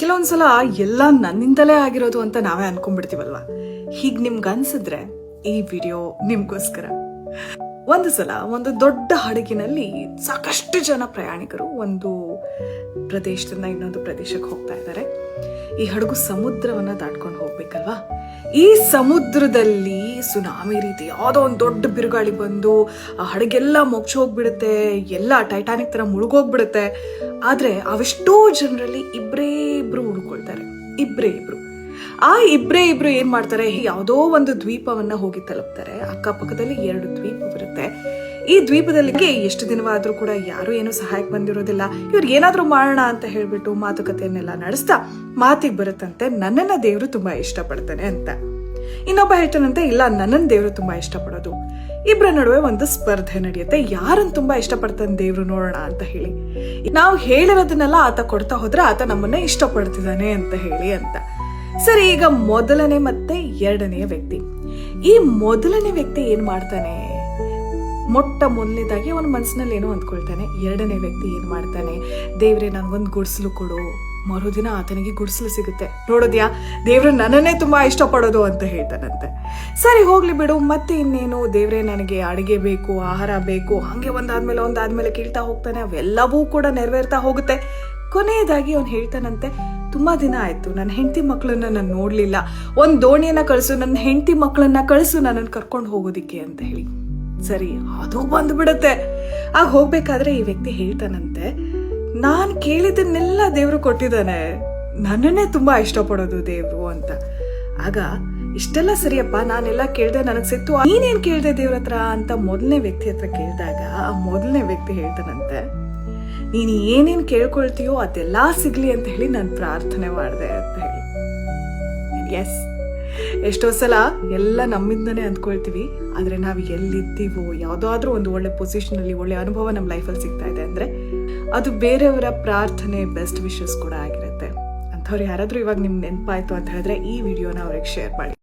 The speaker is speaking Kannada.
ಕೆಲವೊಂದ್ಸಲ ಎಲ್ಲ ನನ್ನಿಂದಲೇ ಆಗಿರೋದು ಅಂತ ನಾವೇ ಅನ್ಕೊಂಡ್ಬಿಡ್ತೀವಲ್ವಾ. ಹೀಗೆ ನಿಮ್ಗೆ ಅನ್ಸಿದ್ರೆ ಈ ವಿಡಿಯೋ ನಿಮ್ಗೋಸ್ಕರ. ಒಂದು ಸಲ ಒಂದು ದೊಡ್ಡ ಹಡಗಿನಲ್ಲಿ ಸಾಕಷ್ಟು ಜನ ಪ್ರಯಾಣಿಕರು ಒಂದು ಪ್ರದೇಶದಿಂದ ಇನ್ನೊಂದು ಪ್ರದೇಶಕ್ಕೆ ಹೋಗ್ತಾ ಇದ್ದಾರೆ. ಈ ಹಡಗು ಸಮುದ್ರವನ್ನ ದಾಟ್ಕೊಂಡು ಹೋಗ್ಬೇಕಲ್ವಾ. ಈ ಸಮುದ್ರದಲ್ಲಿ ಸುನಾಮಿ ರೀತಿ ಯಾವುದೋ ಒಂದು ದೊಡ್ಡ ಬಿರುಗಾಳಿ ಬಂದು ಆ ಹಡಗೆಲ್ಲ ಮೊಗ್ಚು ಹೋಗ್ಬಿಡುತ್ತೆ, ಎಲ್ಲ ಟೈಟಾನಿಕ್ ತರ ಮುಳುಗೋಗ್ಬಿಡುತ್ತೆ. ಆದ್ರೆ ಅವೆಷ್ಟೋ ಜನರಲ್ಲಿ ಇಬ್ರೇ ಇಬ್ರು ಉಳ್ಕೊಳ್ತಾರೆ. ಆ ಇಬ್ರೇ ಇಬ್ರು ಏನ್ ಮಾಡ್ತಾರೆ, ಯಾವುದೋ ಒಂದು ದ್ವೀಪವನ್ನ ಹೋಗಿ ತಲುಪ್ತಾರೆ. ಅಕ್ಕಪಕ್ಕದಲ್ಲಿ 2 ದ್ವೀಪ ಬರುತ್ತೆ. ಈ ದ್ವೀಪದಲ್ಲಿ ಎಷ್ಟು ದಿನವಾದ್ರೂ ಕೂಡ ಯಾರು ಏನು ಸಹಾಯಕ್ಕೆ ಬಂದಿರೋದಿಲ್ಲ. ಇವ್ರು ಏನಾದ್ರೂ ಮಾಡೋಣ ಅಂತ ಹೇಳ್ಬಿಟ್ಟು ಮಾತುಕತೆಯನ್ನೆಲ್ಲ ನಡೆಸ್ತಾ ಮಾತಿಗೆ ಬರುತ್ತಂತೆ, ನನ್ನನ್ನ ದೇವ್ರು ತುಂಬಾ ಇಷ್ಟಪಡ್ತಾನೆ ಅಂತ. ಇನ್ನೊಬ್ಬ ಹೇಳ್ತಾನಂತೆ, ಇಲ್ಲ ನನ್ನನ್ನ ದೇವ್ರು ತುಂಬಾ ಇಷ್ಟಪಡೋದು. ಇಬ್ಬರ ನಡುವೆ ಒಂದು ಸ್ಪರ್ಧೆ ನಡೆಯುತ್ತೆ, ಯಾರನ್ನ ತುಂಬಾ ಇಷ್ಟಪಡ್ತಾನೆ ದೇವ್ರು ನೋಡೋಣ ಅಂತ ಹೇಳಿ. ನಾವು ಹೇಳಿರೋದನ್ನೆಲ್ಲ ಆತ ಕೊಡ್ತಾ ಹೋದ್ರೆ ಆತ ನಮ್ಮನ್ನ ಇಷ್ಟಪಡ್ತಿದ್ದಾನೆ ಅಂತ ಹೇಳಿ ಅಂತ. ಸರಿ, ಈಗ ಮೊದಲನೇ ಮತ್ತೆ ಎರಡನೆಯ ವ್ಯಕ್ತಿ. ಈ ಮೊದಲನೇ ವ್ಯಕ್ತಿ ಏನ್ ಮಾಡ್ತಾನೆ, ಮೊದಲನೇದಾಗಿ ಅವನ ಮನಸ್ಸಿನಲ್ಲಿ ಏನೋ ಅಂದ್ಕೊಳ್ತಾನೆ. ಎರಡನೇ ವ್ಯಕ್ತಿ ಏನ್ ಮಾಡ್ತಾನೆ, ದೇವ್ರೆ ನನ್ಗೊಂದು ಗುಡಿಸಲು ಕೊಡು. ಮರುದಿನ ಆತನಿಗೆ ಗುಡಿಸಲು ಸಿಗುತ್ತೆ. ನೋಡೋದ್ಯಾ, ದೇವ್ರು ನನ್ನನ್ನೇ ತುಂಬಾ ಇಷ್ಟಪಡೋದು ಅಂತ ಹೇಳ್ತಾನಂತೆ. ಸರಿ ಹೋಗ್ಲಿ ಬಿಡು, ಮತ್ತೆ ಇನ್ನೇನು, ದೇವ್ರೆ ನನಗೆ ಅಡಿಗೆ ಬೇಕು, ಆಹಾರ ಬೇಕು, ಹಂಗೆ ಒಂದಾದ್ಮೇಲೆ ಕೇಳ್ತಾ ಹೋಗ್ತಾನೆ. ಅವೆಲ್ಲವೂ ಕೂಡ ನೆರವೇರ್ತಾ ಹೋಗುತ್ತೆ. ಕೊನೆಯದಾಗಿ ಅವ್ನು ಹೇಳ್ತಾನಂತೆ, ತುಂಬಾ ದಿನ ಆಯ್ತು, ನನ್ನ ಹೆಂಡತಿ ಮಕ್ಕಳನ್ನ ನಾನು ನೋಡ್ಲಿಲ್ಲ, ಒಂದ್ ದೋಣಿಯನ್ನ ಕಳಿಸು, ನನ್ನ ಹೆಂಡತಿ ಮಕ್ಕಳನ್ನ ಕಳಿಸು, ನನ್ನನ್ನು ಕರ್ಕೊಂಡು ಹೋಗೋದಿಕ್ಕೆ ಅಂತ ಹೇಳಿ. ಸರಿ, ಅದು ಬಂದ್ಬಿಡತ್ತೆ. ಆಗ ಹೋಗ್ಬೇಕಾದ್ರೆ ಈ ವ್ಯಕ್ತಿ ಹೇಳ್ತಾನಂತೆ, ನಾನ್ ಕೇಳಿದನ್ನೆಲ್ಲ ದೇವ್ರು ಕೊಟ್ಟಿದ್ದಾನೆ, ನನ್ನನ್ನೇ ತುಂಬಾ ಇಷ್ಟಪಡೋದು ದೇವ್ರು ಅಂತ. ಆಗ ಇಷ್ಟೆಲ್ಲ ಸರಿಯಪ್ಪ, ನಾನೆಲ್ಲ ಕೇಳ್ದೆ, ನನಗ್ ಸಿಕ್ತು, ನೀನೇನ್ ಕೇಳ್ದೆ ದೇವ್ರ ಹತ್ರ ಅಂತ ಮೊದಲನೇ ವ್ಯಕ್ತಿ ಹತ್ರ ಕೇಳಿದಾಗ ಆ ಮೊದಲನೇ ವ್ಯಕ್ತಿ ಹೇಳ್ತಾನಂತೆ, ನೀನು ಏನೇನ್ ಕೇಳ್ಕೊಳ್ತೀಯೋ ಅದೆಲ್ಲಾ ಸಿಗ್ಲಿ ಅಂತ ಹೇಳಿ ನಾನು ಪ್ರಾರ್ಥನೆ ಮಾಡಿದೆ ಅಂತ ಹೇಳಿ. ಎಸ್, ಎಷ್ಟೋ ಸಲ ಎಲ್ಲ ನಮ್ಮಿಂದನೇ ಅಂದ್ಕೊಳ್ತೀವಿ, ಆದ್ರೆ ನಾವು ಎಲ್ಲಿದ್ದೀವೋ, ಯಾವುದಾದ್ರೂ ಒಂದು ಒಳ್ಳೆ ಪೊಸಿಷನ್ ಅಲ್ಲಿ ಒಳ್ಳೆ ಅನುಭವ ನಮ್ಮ ಲೈಫಲ್ಲಿ ಸಿಗ್ತಾ ಇದೆ ಅಂದ್ರೆ ಅದು ಬೇರೆಯವರ ಪ್ರಾರ್ಥನೆ, ಬೆಸ್ಟ್ ವಿಶಸ್ ಕೂಡ ಆಗಿರುತ್ತೆ. ಅಂಥವ್ರು ಯಾರಾದ್ರೂ ಇವಾಗ ನಿಮ್ಗೆ ನೆನಪಾಯ್ತು ಅಂತ ಹೇಳಿದ್ರೆ ಈ ವಿಡಿಯೋನ ಅವ್ರಿಗೆ ಶೇರ್ ಮಾಡಿ.